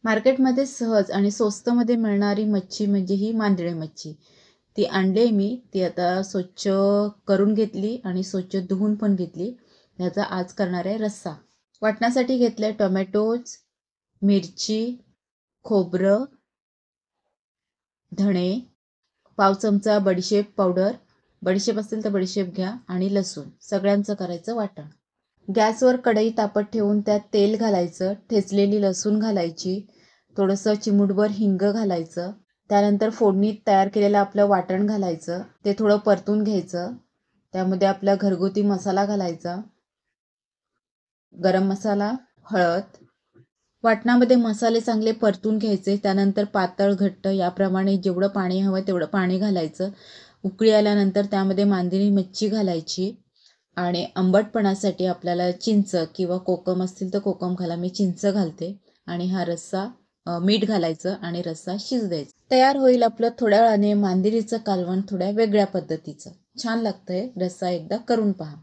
मार्केटमध्ये सहज आणि स्वस्तमध्ये मिळणारी मच्छी म्हणजे ही मांदेळी मच्छी. ती आणली मी. ती आता स्वच्छ करून घेतली आणि स्वच्छ धुवून पण घेतली. ह्याचा आज करणार आहे रस्सा. वाटण्यासाठी घेतले टोमॅटोज, मिरची, खोबरं, धणे, पाव चमचा बडीशेप पावडर, बडीशेप असेल तर बडीशेप घ्या, आणि लसूण. सगळ्यांचं करायचं वाटण. गॅसवर कढई तापत ठेवून त्यात तेल घालायचं, ठेचलेली लसूण घालायची, थोडंसं चिमूटभर हिंग घालायचं. त्यानंतर फोडणीत तयार केलेलं आपलं वाटण घालायचं, ते थोडं परतून घ्यायचं. त्यामध्ये आपला घरगुती मसाला घालायचा, गरम मसाला, हळद. वाटणामध्ये मसाले चांगले परतून घ्यायचे. त्यानंतर पातळ घट्ट याप्रमाणे जेवढं पाणी हवं तेवढं पाणी घालायचं. उकळी आल्यानंतर त्यामध्ये मांदेली मच्छी घालायची आणि आंबटपणासाठी आपल्याला चिंच किंवा कोकम असतील तर कोकम घाला. मी चिंच घालते. आणि हा रस्सा मीठ घालायचं आणि रस्सा शिजू द्यायचा. तयार होईल आपलं थोड्या वेळाने मांदेलीचं कालवण, थोड्या वेगळ्या पद्धतीचं. छान लागतंय. रस्सा एकदा करून पहा.